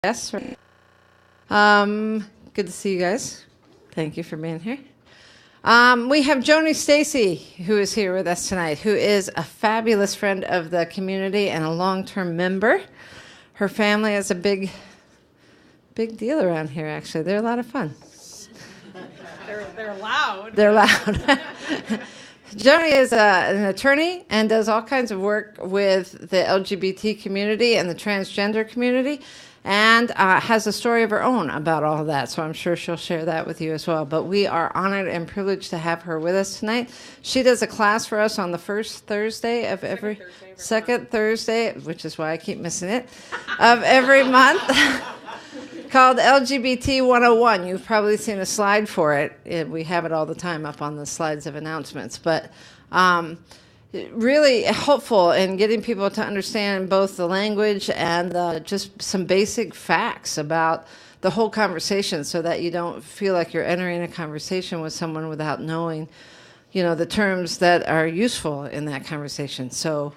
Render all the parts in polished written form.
Yes. Good to see you guys. Thank you for being here. We have Joni Stacey, who is here with us tonight, who is a fabulous friend of the community and a long-term member. Her family is a big deal around here, actually. They're a lot of fun. They're loud. They're loud. Joni is an attorney and does all kinds of work with the LGBT community and the transgender community, and has a story of her own about all of that, so I'm sure she'll share that with you as well. But we are honored and privileged to have her with us tonight. She does a class for us on the first Thursday of second Thursday, which is why I keep missing it, of every month, called LGBT 101. You've probably seen a slide for it. We have it all the time up on the slides of announcements, but really helpful in getting people to understand both the language and just some basic facts about the whole conversation, so that you don't feel like you're entering a conversation with someone without knowing, the terms that are useful in that conversation. So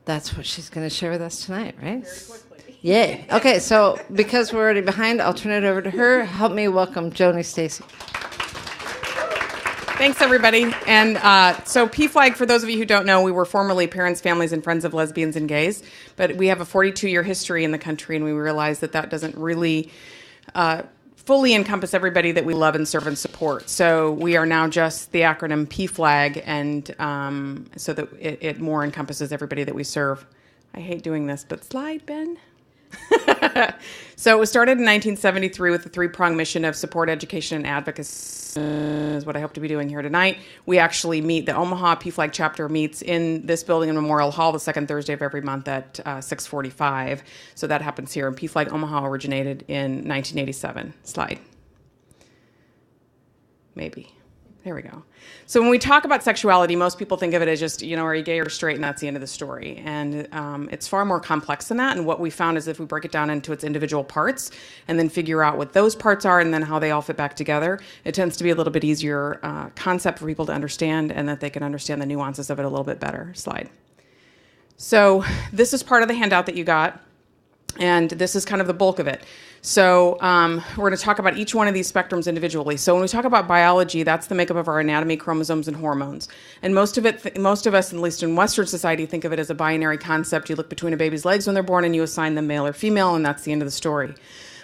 that's what she's going to share with us tonight, right? Very quickly. Yay. Okay, so because we're already behind, I'll turn it over to her. Help me welcome Joni Stacey. Thanks, everybody. And so PFLAG, for those of you who don't know, we were formerly Parents, Families, and Friends of Lesbians and Gays, but we have a 42-year history in the country, and we realize that that doesn't really fully encompass everybody that we love and serve and support. So we are now just the acronym PFLAG, and so that it more encompasses everybody that we serve. I hate doing this, but slide, Ben. So it was started in 1973 with the three-pronged mission of support, education, and advocacy, is what I hope to be doing here tonight. We actually meet, the Omaha PFLAG chapter meets in this building in Memorial Hall the second Thursday of every month at 6:45. So that happens here. And PFLAG Omaha originated in 1987. Slide. Maybe. There we go. So when we talk about sexuality, most people think of it as just, are you gay or straight, and that's the end of the story. And it's far more complex than that. And what we found is if we break it down into its individual parts and then figure out what those parts are and then how they all fit back together, it tends to be a little bit easier concept for people to understand, and that they can understand the nuances of it a little bit better. Slide. So this is part of the handout that you got, and this is kind of the bulk of it. So we're going to talk about each one of these spectrums individually. So when we talk about biology, that's the makeup of our anatomy, chromosomes, and hormones. And most of us, at least in Western society, think of it as a binary concept. You look between a baby's legs when they're born and you assign them male or female, and that's the end of the story.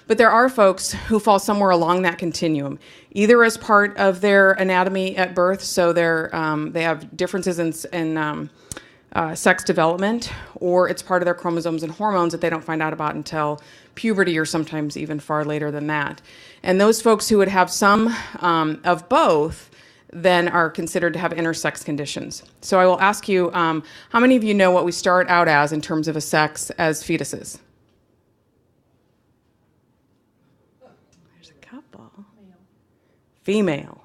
But there are folks who fall somewhere along that continuum, either as part of their anatomy at birth, so they have differences in sex development, or it's part of their chromosomes and hormones that they don't find out about until puberty, or sometimes even far later than that. And those folks who would have some of both then are considered to have intersex conditions. So I will ask you, how many of you know what we start out as in terms of a sex as fetuses? There's a couple. Female.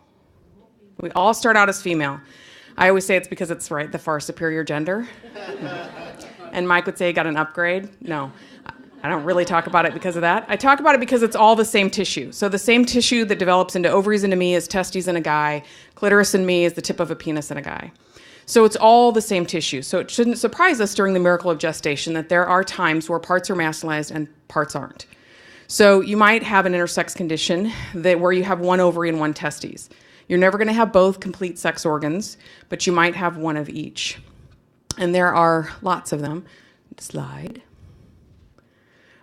We all start out as female. I always say it's because it's the far superior gender. And Mike would say he got an upgrade. No, I don't really talk about it because of that. I talk about it because it's all the same tissue. So the same tissue that develops into ovaries in a me is testes in a guy. Clitoris in me is the tip of a penis in a guy. So it's all the same tissue. So it shouldn't surprise us during the miracle of gestation that there are times where parts are masculinized and parts aren't. So you might have an intersex condition where you have one ovary and one testes. You're never going to have both complete sex organs, but you might have one of each. And there are lots of them. Slide.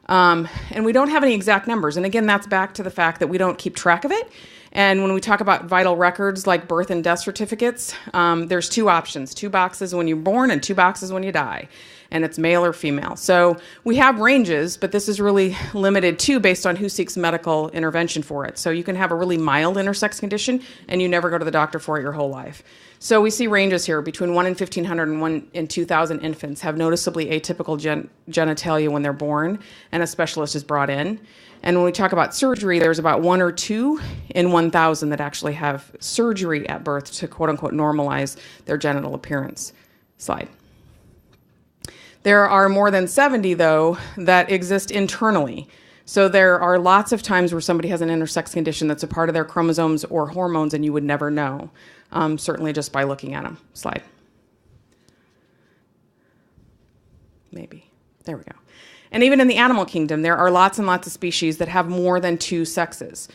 And we don't have any exact numbers. And again, that's back to the fact that we don't keep track of it. And when we talk about vital records like birth and death certificates, there's two options, 2 boxes when you're born and 2 boxes when you die. And it's male or female. So we have ranges, but this is really limited too based on who seeks medical intervention for it. So you can have a really mild intersex condition and you never go to the doctor for it your whole life. So we see ranges here between 1 in 1,500 and 1 in 2,000 infants have noticeably atypical genitalia when they're born, and a specialist is brought in. And when we talk about surgery, there's about 1 or 2 in 1,000 that actually have surgery at birth to quote unquote normalize their genital appearance. Slide. There are more than 70, though, that exist internally. So there are lots of times where somebody has an intersex condition that's a part of their chromosomes or hormones, and you would never know, certainly just by looking at them. Slide. Maybe. There we go. And even in the animal kingdom, there are lots and lots of species that have more than two sexes.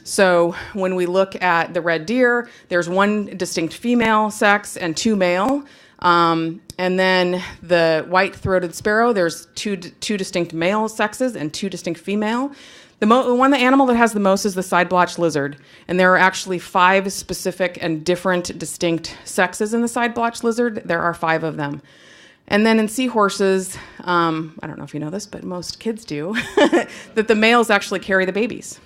So when we look at the red deer, there's one distinct female sex and two male. And then the white-throated sparrow, there's two distinct male sexes and two distinct female. The animal that has the most is the side-blotched lizard, and there are actually 5 specific and different distinct sexes in the side-blotched lizard. There are 5 of them. And then in seahorses, I don't know if you know this, but most kids do, that the males actually carry the babies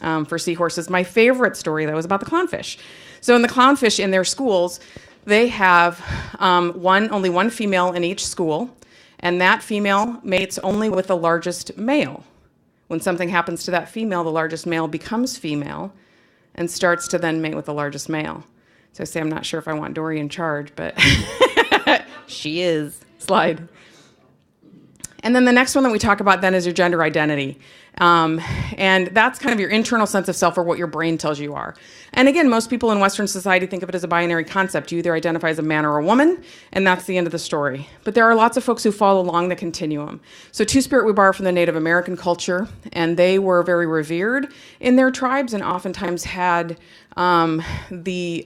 for seahorses. My favorite story, though, is about the clownfish. So in the clownfish in their schools, they have only one female in each school, and that female mates only with the largest male. When something happens to that female, the largest male becomes female and starts to then mate with the largest male. So I say I'm not sure if I want Dory in charge, but she is. Slide. And then the next one that we talk about then is your gender identity. And that's kind of your internal sense of self, or what your brain tells you are. And again, most people in Western society think of it as a binary concept. You either identify as a man or a woman, and that's the end of the story. But there are lots of folks who fall along the continuum. So Two-Spirit we borrow from the Native American culture, and they were very revered in their tribes and oftentimes had the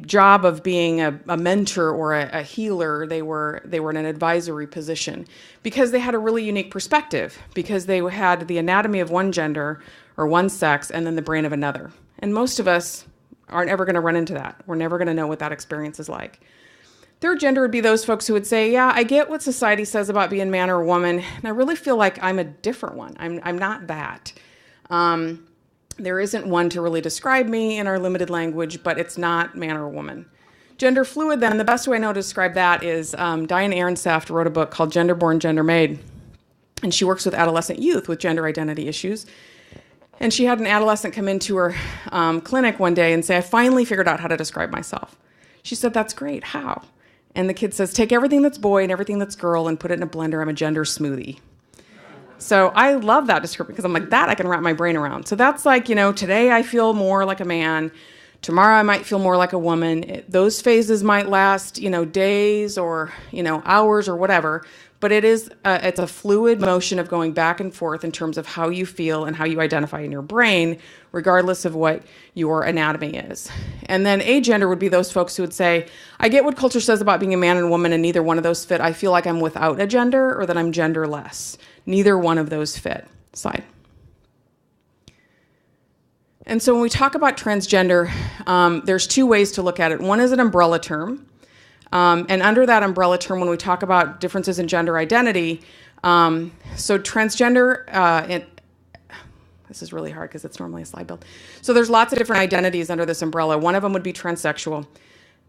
job of being a mentor or a healer. They were in an advisory position because they had a really unique perspective, because they had the anatomy of one gender or one sex and then the brain of another. And most of us aren't ever going to run into that. We're never going to know what that experience is like. Third gender would be those folks who would say, yeah, I get what society says about being man or woman, and I really feel like I'm a different one. I'm not that. There isn't one to really describe me in our limited language, but it's not man or woman. Gender fluid, then, the best way I know to describe that is Diane Ehrensaft wrote a book called Gender Born, Gender Made, and she works with adolescent youth with gender identity issues. And she had an adolescent come into her clinic one day and say, I finally figured out how to describe myself. She said, that's great, how? And the kid says, take everything that's boy and everything that's girl and put it in a blender. I'm a gender smoothie. So I love that description because I'm like, that I can wrap my brain around. So that's like, today I feel more like a man. Tomorrow I might feel more like a woman. Those phases might last, days or, hours or whatever. But it's a fluid motion of going back and forth in terms of how you feel and how you identify in your brain, regardless of what your anatomy is. And then agender would be those folks who would say, I get what culture says about being a man and woman, and neither one of those fit. I feel like I'm without a gender or that I'm genderless. Neither one of those fit. Slide. And so when we talk about transgender, there's 2 ways to look at it. One is an umbrella term. And under that umbrella term, when we talk about differences in gender identity, so transgender, this is really hard because it's normally a slide build. So there's lots of different identities under this umbrella. One of them would be transsexual.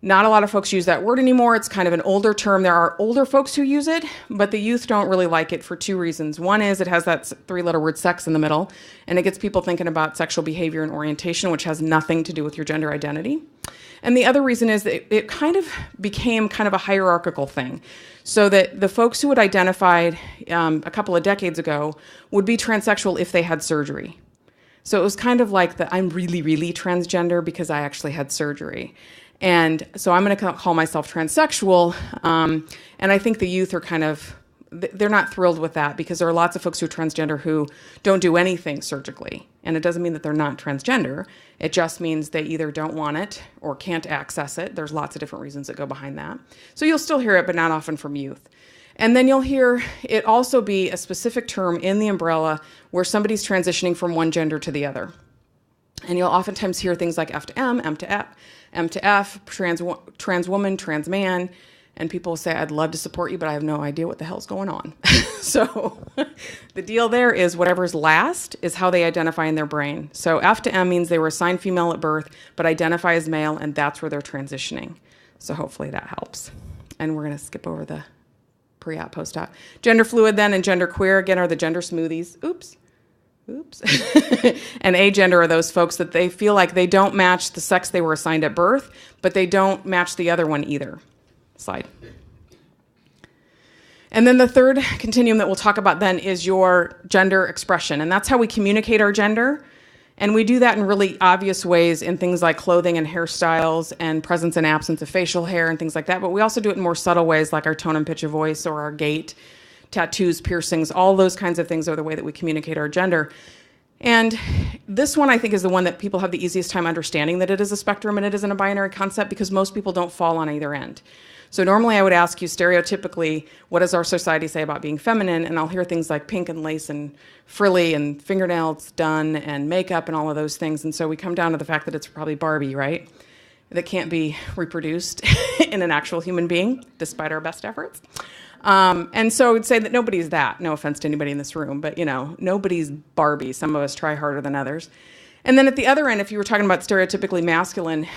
Not a lot of folks use that word anymore. It's kind of an older term. There are older folks who use it, but the youth don't really like it for 2 reasons. One is it has that 3-letter word sex in the middle, and it gets people thinking about sexual behavior and orientation, which has nothing to do with your gender identity. And the other reason is that it kind of became kind of a hierarchical thing. So that the folks who had identified a couple of decades ago would be transsexual if they had surgery. So it was kind of like I'm really, really transgender because I actually had surgery. And so I'm going to call myself transsexual. And I think the youth are they're not thrilled with that because there are lots of folks who are transgender who don't do anything surgically. And it doesn't mean that they're not transgender. It just means they either don't want it or can't access it. There's lots of different reasons that go behind that. So you'll still hear it, but not often from youth. And then you'll hear it also be a specific term in the umbrella where somebody's transitioning from one gender to the other. And you'll oftentimes hear things like F to M, M to F, M to F, trans woman, trans man, and people say, I'd love to support you, but I have no idea what the hell's going on. So the deal there is whatever's last is how they identify in their brain. So F to M means they were assigned female at birth, but identify as male, and that's where they're transitioning. So hopefully that helps. And we're going to skip over the pre-op, post-op. Gender fluid then and gender queer, again, are the gender smoothies. Oops. And agender are those folks that they feel like they don't match the sex they were assigned at birth, but they don't match the other one either. Slide. And then the third continuum that we'll talk about then is your gender expression. And that's how we communicate our gender. And we do that in really obvious ways in things like clothing and hairstyles and presence and absence of facial hair and things like that. But we also do it in more subtle ways like our tone and pitch of voice or our gait. tattoos, piercings, all those kinds of things are the way that we communicate our gender. And this one, I think, is the one that people have the easiest time understanding that it is a spectrum and it isn't a binary concept, because most people don't fall on either end. So normally I would ask you stereotypically, what does our society say about being feminine? And I'll hear things like pink and lace and frilly and fingernails done and makeup and all of those things. And so we come down to the fact that it's probably Barbie, right? That can't be reproduced in an actual human being, despite our best efforts. And so I would say that nobody's that. No offense to anybody in this room, but nobody's Barbie. Some of us try harder than others. And then at the other end, if you were talking about stereotypically masculine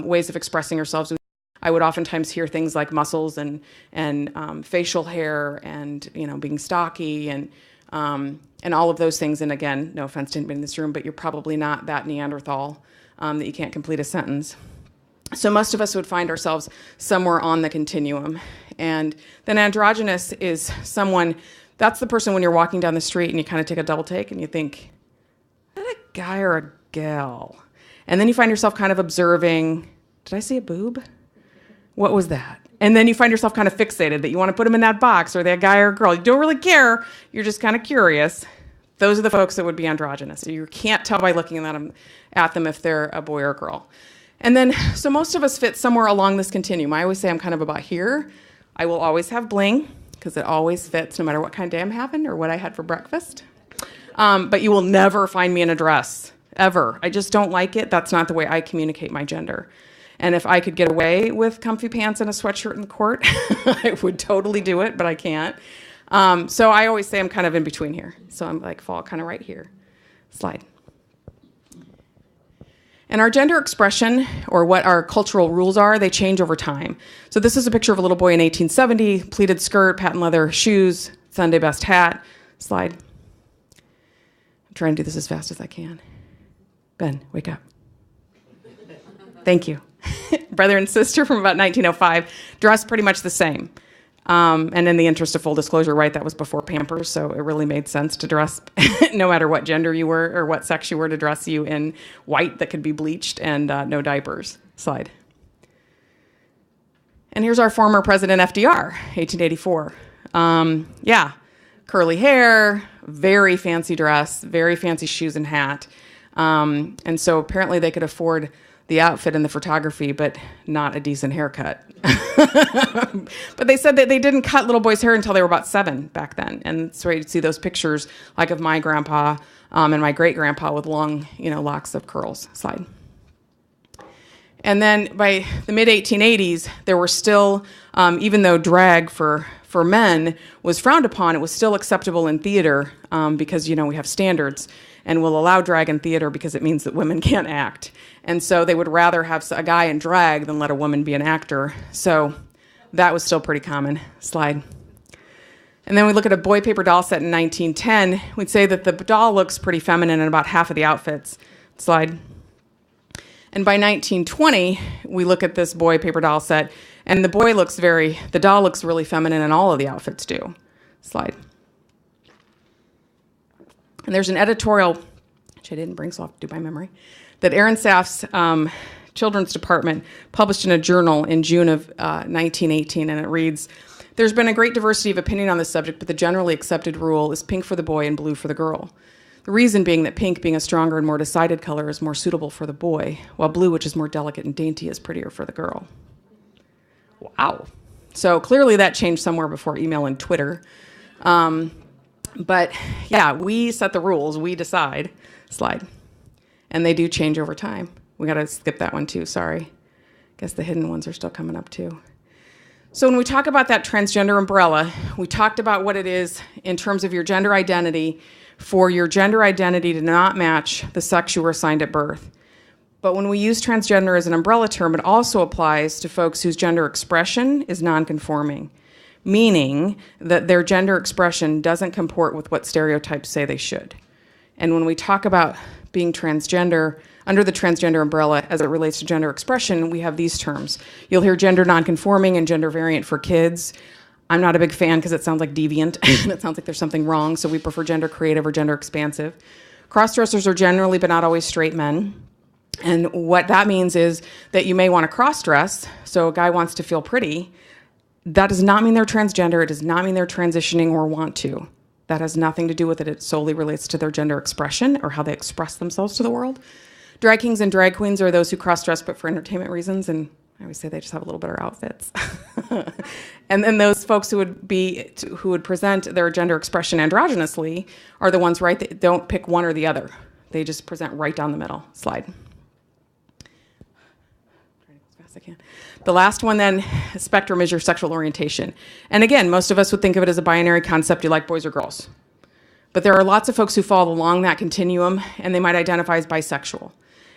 ways of expressing ourselves, I would oftentimes hear things like muscles and facial hair and being stocky and all of those things. And again, no offense to anybody in this room, but you're probably not that Neanderthal that you can't complete a sentence. So most of us would find ourselves somewhere on the continuum. And then androgynous is someone, that's the person when you're walking down the street and you kind of take a double take and you think, is that a guy or a gal? And then you find yourself kind of observing, did I see a boob? What was that? And then you find yourself kind of fixated that you want to put them in that box, or they're a guy or a girl. You don't really care. You're just kind of curious. Those are the folks that would be androgynous. So you can't tell by looking at them if they're a boy or a girl. And then, so most of us fit somewhere along this continuum. I always say I'm kind of about here. I will always have bling, because it always fits no matter what kind of day I'm having or what I had for breakfast. But you will never find me in a dress, ever. I just don't like it. That's not the way I communicate my gender. And if I could get away with comfy pants and a sweatshirt in the court, I would totally do it, but I can't. So I always say I'm kind of in between here. So I'm like, fall kind of right here. Slide. And our gender expression, or what our cultural rules are, they change over time. So this is a picture of a little boy in 1870, pleated skirt, patent leather shoes, Sunday best hat. Slide. I'm trying to do this as fast as I can. Ben, wake up. Thank you. Brother and sister from about 1905, dressed pretty much the same. And in the interest of full disclosure, right, that was before Pampers, so it really made sense to dress, no matter what gender you were or what sex you were, to dress you in white that could be bleached and no diapers. Slide. And here's our former President FDR, 1884. Curly hair, very fancy dress, very fancy shoes and hat. And so apparently they could afford the outfit and the photography, but not a decent haircut. But they said that they didn't cut little boys' hair until they were about 7 back then. And so you'd see those pictures like of my grandpa and my great-grandpa with long, locks of curls. Slide. And then by the mid-1880s, there were still, even though drag for men was frowned upon, it was still acceptable in theater because, we have standards. And will allow drag in theater because it means that women can't act. And so they would rather have a guy in drag than let a woman be an actor. So that was still pretty common. Slide. And then we look at a boy paper doll set in 1910. We'd say that the doll looks pretty feminine in about half of the outfits. Slide. And by 1920, we look at this boy paper doll set, and the doll looks really feminine, and all of the outfits do. Slide. And there's an editorial, which I didn't bring, so I'll have to do by memory, that Aaron Saff's children's department published in a journal in June of 1918, and it reads, "There's been a great diversity of opinion on this subject, but the generally accepted rule is pink for the boy and blue for the girl. The reason being that pink, being a stronger and more decided color, is more suitable for the boy, while blue, which is more delicate and dainty, is prettier for the girl." Wow. So clearly that changed somewhere before email and Twitter. But yeah, we set the rules, we decide. Slide. And they do change over time. We got to skip that one too, sorry. Guess the hidden ones are still coming up too. So when we talk about that transgender umbrella, we talked about what it is in terms of your gender identity, for your gender identity to not match the sex you were assigned at birth. But when we use transgender as an umbrella term, it also applies to folks whose gender expression is nonconforming, meaning that their gender expression doesn't comport with what stereotypes say they should. And when we talk about being transgender, under the transgender umbrella as it relates to gender expression, we have these terms. You'll hear gender nonconforming and gender variant for kids. I'm not a big fan because it sounds like deviant and it sounds like there's something wrong, so we prefer gender creative or gender expansive. Cross-dressers are generally, but not always, straight men. And what that means is that you may want to cross-dress, so a guy wants to feel pretty, That does not mean they're transgender. It does not mean they're transitioning or want to. That has nothing to do with it. It solely relates to their gender expression or how they express themselves to the world. Drag kings and drag queens are those who cross-dress but for entertainment reasons, and I always say they just have a little better outfits. And then those folks who would present their gender expression androgynously are the ones, right, that don't pick one or the other. They just present right down the middle. Slide. As fast as I can. The last one then, spectrum, is your sexual orientation. And again, most of us would think of it as a binary concept. You like boys or girls. But there are lots of folks who fall along that continuum, and they might identify as bisexual.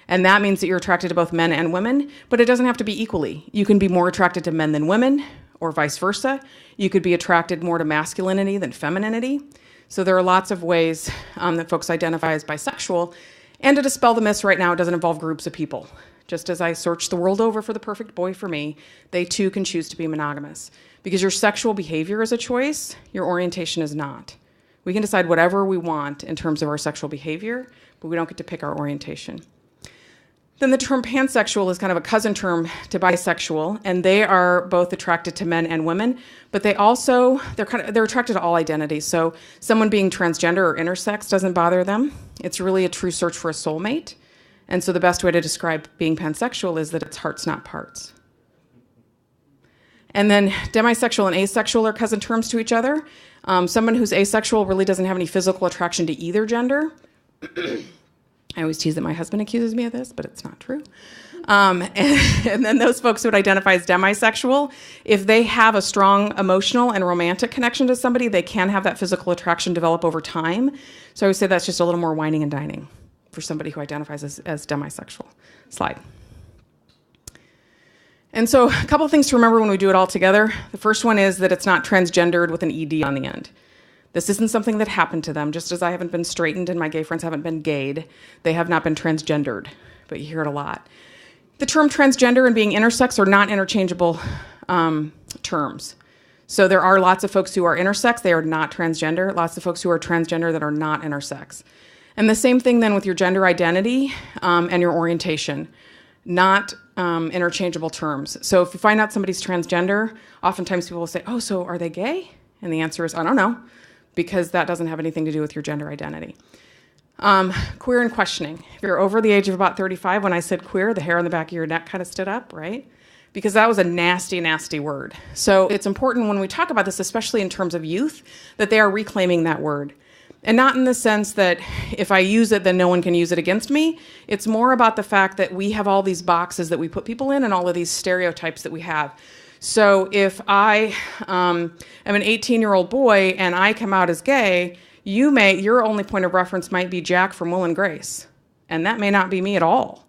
And that means that you're attracted to both men and women, but it doesn't have to be equally. You can be more attracted to men than women, or vice versa. You could be attracted more to masculinity than femininity. So there are lots of ways that folks identify as bisexual. And to dispel the myths right now, it doesn't involve groups of people. Just as I search the world over for the perfect boy for me, they too can choose to be monogamous. Because your sexual behavior is a choice, your orientation is not. We can decide whatever we want in terms of our sexual behavior, but we don't get to pick our orientation. Then the term pansexual is kind of a cousin term to bisexual, and they are both attracted to men and women, but they're attracted to all identities. So someone being transgender or intersex doesn't bother them. It's really a true search for a soulmate. And so the best way to describe being pansexual is that it's hearts, not parts. And then demisexual and asexual are cousin terms to each other. Someone who's asexual really doesn't have any physical attraction to either gender. I always tease that my husband accuses me of this, but it's not true. And then those folks who would identify as demisexual, if they have a strong emotional and romantic connection to somebody, they can have that physical attraction develop over time. So I would say that's just a little more whining and dining for somebody who identifies as demisexual. Slide. And so a couple of things to remember when we do it all together. The first one is that it's not transgendered with an ED on the end. This isn't something that happened to them, just as I haven't been straightened and my gay friends haven't been gayed. They have not been transgendered, but you hear it a lot. The term transgender and being intersex are not interchangeable terms. So there are lots of folks who are intersex, they are not transgender. Lots of folks who are transgender that are not intersex. And the same thing then with your gender identity and your orientation. Not interchangeable terms. So if you find out somebody's transgender, oftentimes people will say, oh, so are they gay? And the answer is, I don't know, because that doesn't have anything to do with your gender identity. Queer and questioning. If you're over the age of about 35, when I said queer, the hair on the back of your neck kind of stood up, right? Because that was a nasty, nasty word. So it's important when we talk about this, especially in terms of youth, that they are reclaiming that word. And not in the sense that if I use it, then no one can use it against me. It's more about the fact that we have all these boxes that we put people in and all of these stereotypes that we have. So if I am an 18-year-old boy and I come out as gay, your only point of reference might be Jack from Will and Grace. And that may not be me at all.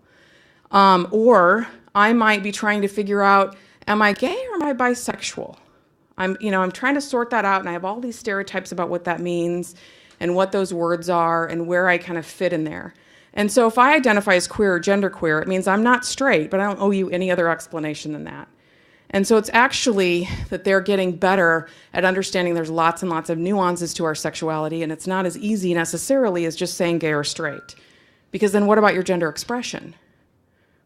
Or I might be trying to figure out, am I gay or am I bisexual? I'm trying to sort that out, and I have all these stereotypes about what that means and what those words are and where I kind of fit in there. And so if I identify as queer or genderqueer, it means I'm not straight, but I don't owe you any other explanation than that. And so it's actually that they're getting better at understanding there's lots and lots of nuances to our sexuality, and it's not as easy necessarily as just saying gay or straight. Because then what about your gender expression?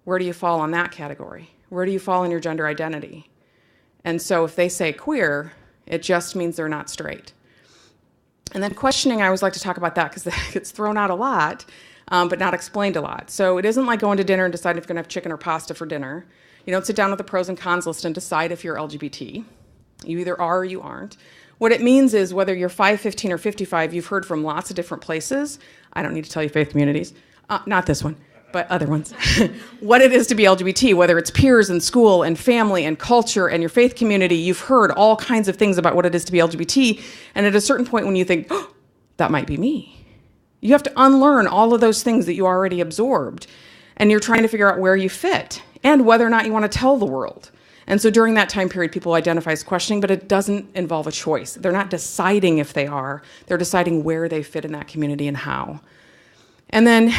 Where do you fall on that category? Where do you fall in your gender identity? And so if they say queer, it just means they're not straight. And then questioning, I always like to talk about that because it gets thrown out a lot, but not explained a lot. So it isn't like going to dinner and deciding if you're going to have chicken or pasta for dinner. You don't sit down with the pros and cons list and decide if you're LGBT. You either are or you aren't. What it means is whether you're 5, 15, or 55, you've heard from lots of different places. I don't need to tell you faith communities. Not this one, but other ones. What it is to be LGBT, whether it's peers and school and family and culture and your faith community, you've heard all kinds of things about what it is to be LGBT. And at a certain point when you think, oh, that might be me, you have to unlearn all of those things that you already absorbed. And you're trying to figure out where you fit and whether or not you want to tell the world. And so during that time period, people identify as questioning, but it doesn't involve a choice. They're not deciding if they are. They're deciding where they fit in that community and how. And then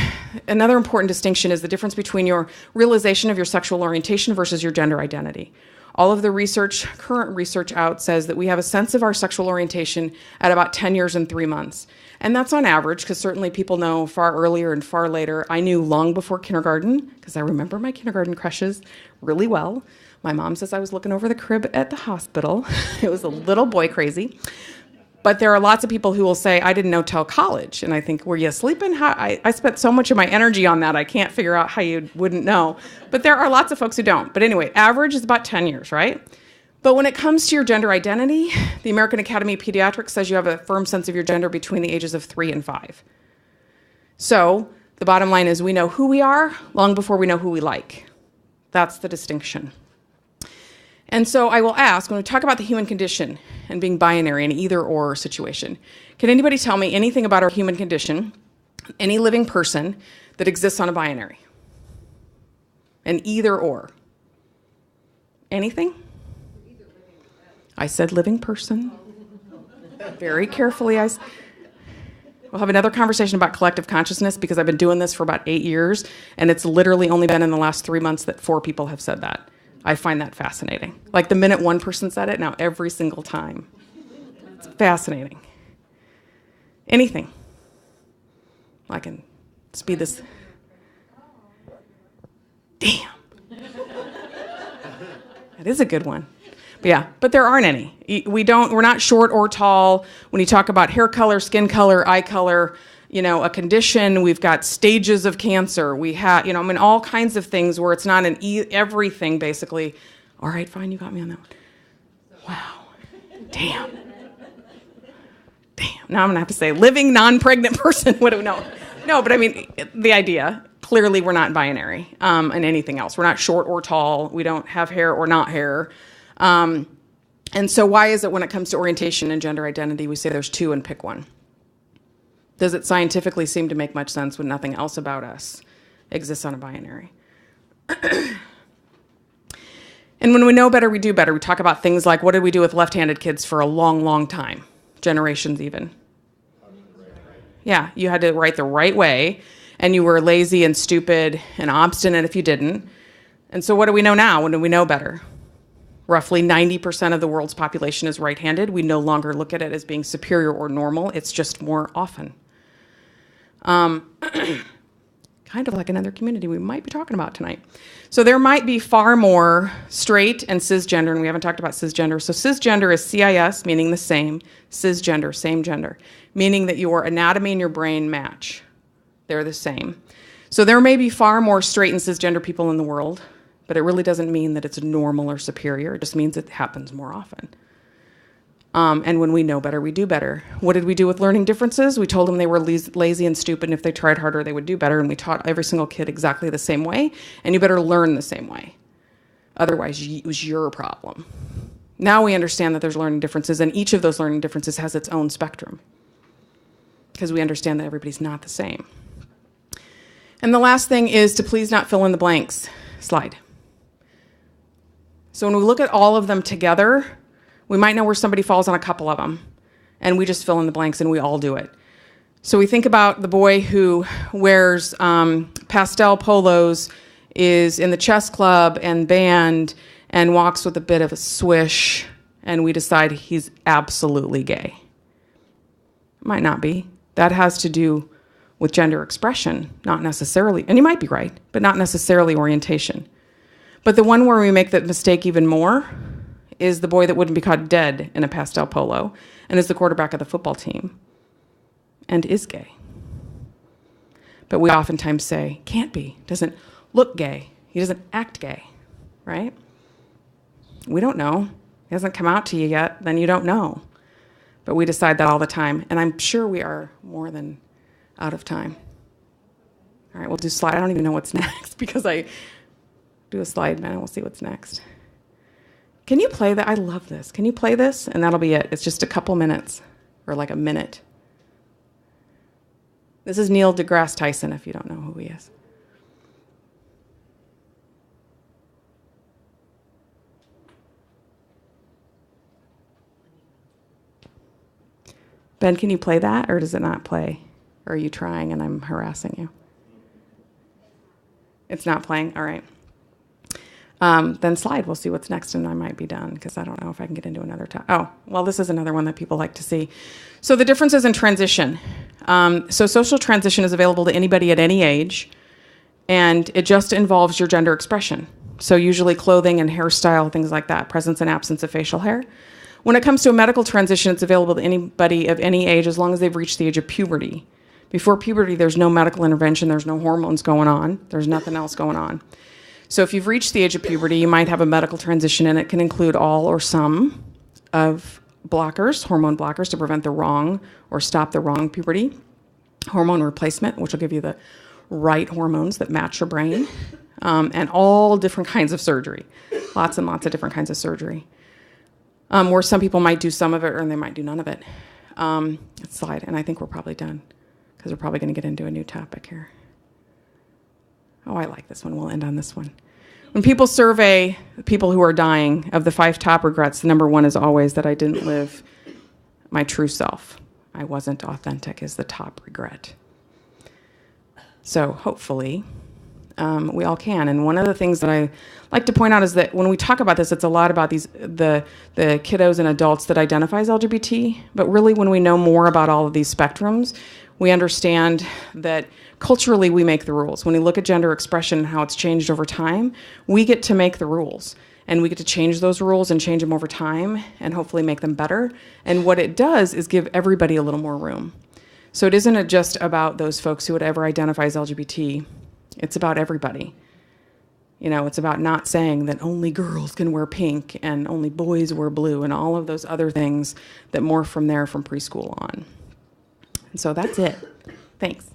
another important distinction is the difference between your realization of your sexual orientation versus your gender identity. All of the research, current research out, says that we have a sense of our sexual orientation at about 10 years and 3 months. And that's on average, because certainly people know far earlier and far later. I knew long before kindergarten, because I remember my kindergarten crushes really well. My mom says I was looking over the crib at the hospital. It was a little boy crazy. But there are lots of people who will say, I didn't know till college. And I think, were you sleeping? I spent so much of my energy on that, I can't figure out how you wouldn't know. But there are lots of folks who don't. But anyway, average is about 10 years, right? But when it comes to your gender identity, the American Academy of Pediatrics says you have a firm sense of your gender between the ages of 3 and 5. So the bottom line is we know who we are long before we know who we like. That's the distinction. And so I will ask, when we talk about the human condition and being binary, an either-or situation, can anybody tell me anything about our human condition, any living person that exists on a binary? An either-or. Anything? I said living person. Very carefully. We'll have another conversation about collective consciousness, because I've been doing this for about 8 years, and it's literally only been in the last 3 months that 4 people have said that. I find that fascinating. Like the minute one person said it, now every single time. It's fascinating. Anything. I can speed this. Damn. That is a good one. But yeah, but there aren't any. We're not short or tall. When you talk about hair color, skin color, eye color, a condition, we've got stages of cancer. We have, all kinds of things where it's not everything, basically. All right, fine, you got me on that one. Wow. Damn. Now I'm going to have to say living non-pregnant person. What do we know? No, but I mean, the idea, clearly we're not binary and anything else. We're not short or tall. We don't have hair or not hair. And so why is it when it comes to orientation and gender identity, we say there's 2 and pick one? Does it scientifically seem to make much sense when nothing else about us exists on a binary? And when we know better, we do better. We talk about things like, what did we do with left-handed kids for a long, long time? Generations even. Yeah, you had to write the right way, and you were lazy and stupid and obstinate if you didn't. And so what do we know now? When do we know better? Roughly 90% of the world's population is right-handed. We no longer look at it as being superior or normal. It's just more often. Kind of like another community we might be talking about tonight. So there might be far more straight and cisgender, and we haven't talked about cisgender. So cisgender is CIS, meaning the same. Cisgender, same gender, meaning that your anatomy and your brain match. They're the same. So there may be far more straight and cisgender people in the world, but it really doesn't mean that it's normal or superior. It just means it happens more often. And when we know better, we do better. What did we do with learning differences? We told them they were lazy and stupid, and if they tried harder, they would do better. And we taught every single kid exactly the same way, and you better learn the same way. Otherwise, it was your problem. Now we understand that there's learning differences, and each of those learning differences has its own spectrum, because we understand that everybody's not the same. And the last thing is to please not fill in the blanks. Slide. So when we look at all of them together, we might know where somebody falls on a couple of them, and we just fill in the blanks, and we all do it. So we think about the boy who wears pastel polos, is in the chess club and band, and walks with a bit of a swish, and we decide he's absolutely gay. Might not be. That has to do with gender expression, not necessarily, and you might be right, but not necessarily orientation. But the one where we make that mistake even more is the boy that wouldn't be caught dead in a pastel polo and is the quarterback of the football team and is gay. But we oftentimes say, can't be, doesn't look gay, he doesn't act gay, right? We don't know. He hasn't come out to you yet, then you don't know. But we decide that all the time, and I'm sure we are more than out of time. All right, we'll do slide. I don't even know what's next because I do a slide, man, and we'll see what's next. Can you play that? I love this. Can you play this? And that'll be it. It's just a couple minutes, or like a minute. This is Neil deGrasse Tyson, if you don't know who he is. Ben, can you play that, or does it not play? Or are you trying and I'm harassing you? It's not playing? All right. Then slide, we'll see what's next, and I might be done because I don't know if I can get into another topic. Oh, well, this is another one that people like to see. So the differences in transition. So social transition is available to anybody at any age, and it just involves your gender expression. So usually clothing and hairstyle, things like that, presence and absence of facial hair. When it comes to a medical transition, it's available to anybody of any age as long as they've reached the age of puberty. Before puberty, there's no medical intervention, there's no hormones going on, there's nothing else going on. So if you've reached the age of puberty, you might have a medical transition, and it can include all or some of blockers, hormone blockers, to prevent the wrong or stop the wrong puberty, hormone replacement, which will give you the right hormones that match your brain, and all different kinds of surgery, lots and lots of different kinds of surgery, where some people might do some of it or they might do none of it. Let's slide, and I think we're probably done because we're probably going to get into a new topic here. Oh, I like this one. We'll end on this one. When people survey people who are dying, of the 5 top regrets, the number 1 is always that I didn't live my true self. I wasn't authentic is the top regret. So hopefully we all can. And one of the things that I like to point out is that when we talk about this, it's a lot about the kiddos and adults that identify as LGBT. But really, when we know more about all of these spectrums, we understand that culturally we make the rules. When we look at gender expression and how it's changed over time, we get to make the rules. And we get to change those rules and change them over time and hopefully make them better. And what it does is give everybody a little more room. So it isn't just about those folks who would ever identify as LGBT. It's about everybody. You know, it's about not saying that only girls can wear pink and only boys wear blue and all of those other things that morph from there from preschool on. And so that's it. Thanks.